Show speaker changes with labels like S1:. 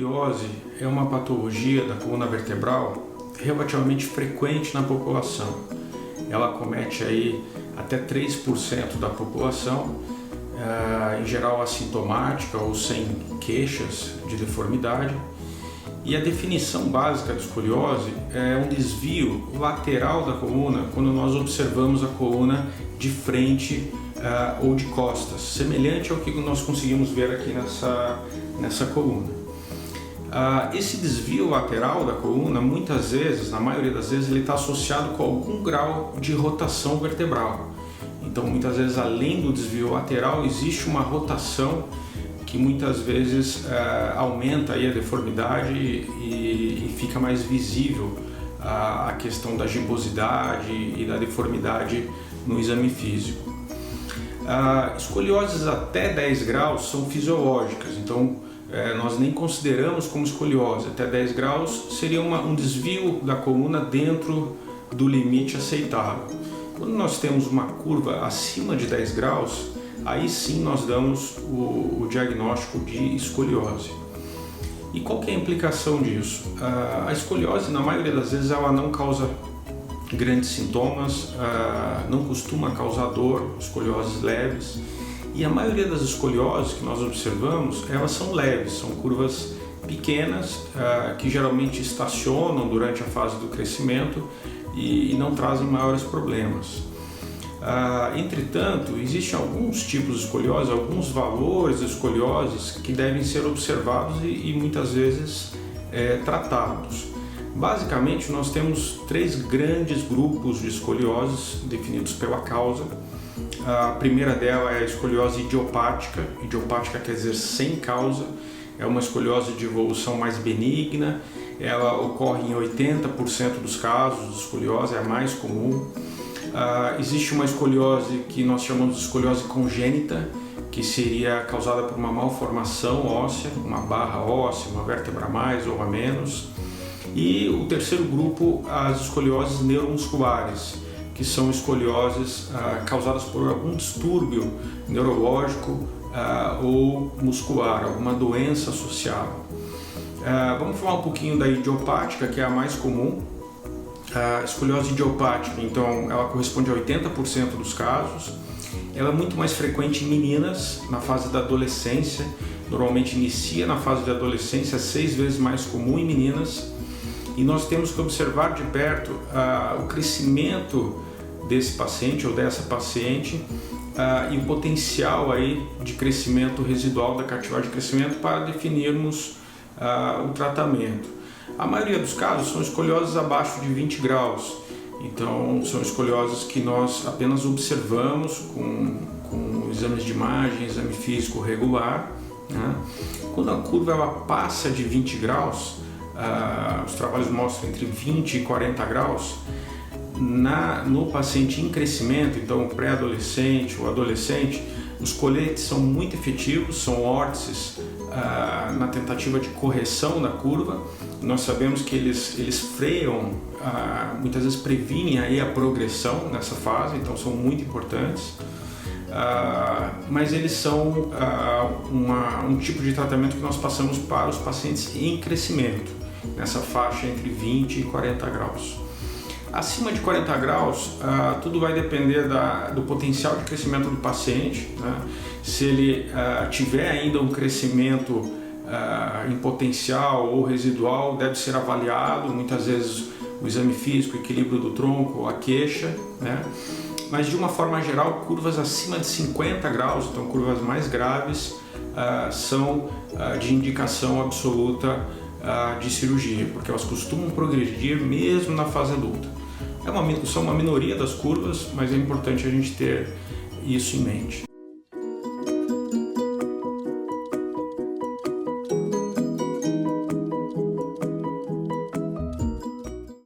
S1: escoliose é uma patologia da coluna vertebral relativamente frequente na população. Ela acomete aí até 3% da população, em geral assintomática ou sem queixas de deformidade. E a definição básica da escoliose é um desvio lateral da coluna quando nós observamos a coluna de frente ou de costas, semelhante ao que nós conseguimos ver aqui nessa coluna. Esse desvio lateral da coluna, muitas vezes, na maioria das vezes, ele está associado com algum grau de rotação vertebral. Então, muitas vezes, além do desvio lateral, existe uma rotação que muitas vezes aumenta aí a deformidade e fica mais visível a questão da gibosidade e da deformidade no exame físico. Escolioses até 10 graus são fisiológicas, então nós nem consideramos como escoliose. Até 10 graus seria um desvio da coluna dentro do limite aceitável. Quando nós temos uma curva acima de 10 graus, aí sim nós damos o diagnóstico de escoliose. E qual que é a implicação disso? A escoliose, na maioria das vezes, ela não causa grandes sintomas, não costuma causar dor, escolioses leves. E a maioria das escolioses que nós observamos, elas são leves, são curvas pequenas que geralmente estacionam durante a fase do crescimento e não trazem maiores problemas. Entretanto, existem alguns tipos de escoliose, alguns valores de escolioses que devem ser observados e muitas vezes tratados. Basicamente, nós temos 3 grandes grupos de escolioses definidos pela causa. A primeira dela é a escoliose idiopática. Idiopática quer dizer sem causa. É uma escoliose de evolução mais benigna. Ela ocorre em 80% dos casos de escoliose, é a mais comum. Existe uma escoliose que nós chamamos de escoliose congênita, que seria causada por uma malformação óssea, uma barra óssea, uma vértebra a mais ou a menos. E o terceiro grupo, as escolioses neuromusculares, que são escolioses causadas por algum distúrbio neurológico ou muscular, alguma doença associada. Vamos falar um pouquinho da idiopática, que é a mais comum. A escoliose idiopática, então, ela corresponde a 80% dos casos. Ela é muito mais frequente em meninas na fase da adolescência. Normalmente inicia na fase da adolescência, 6 vezes mais comum em meninas. E nós temos que observar de perto o crescimento desse paciente ou dessa paciente e o potencial aí de crescimento residual da cartilagem de crescimento para definirmos o tratamento. A maioria dos casos são escolioses abaixo de 20 graus, então são escolioses que nós apenas observamos com exames de imagem, exame físico regular, né? Quando a curva ela passa de 20 graus, os trabalhos mostram entre 20 e 40 graus, no paciente em crescimento, então pré-adolescente ou adolescente, os coletes são muito efetivos, são órtices na tentativa de correção da curva. Nós sabemos que eles freiam, muitas vezes previnem aí a progressão nessa fase, então são muito importantes. Mas eles são um tipo de tratamento que nós passamos para os pacientes em crescimento, nessa faixa entre 20 e 40 graus. Acima de 40 graus, tudo vai depender do potencial de crescimento do paciente, né? Se ele tiver ainda um crescimento em potencial ou residual, deve ser avaliado, muitas vezes o exame físico, o equilíbrio do tronco, a queixa, né? Mas de uma forma geral, curvas acima de 50 graus, então curvas mais graves, são de indicação absoluta de cirurgia, porque elas costumam progredir mesmo na fase adulta. São uma minoria das curvas, mas é importante a gente ter isso em mente.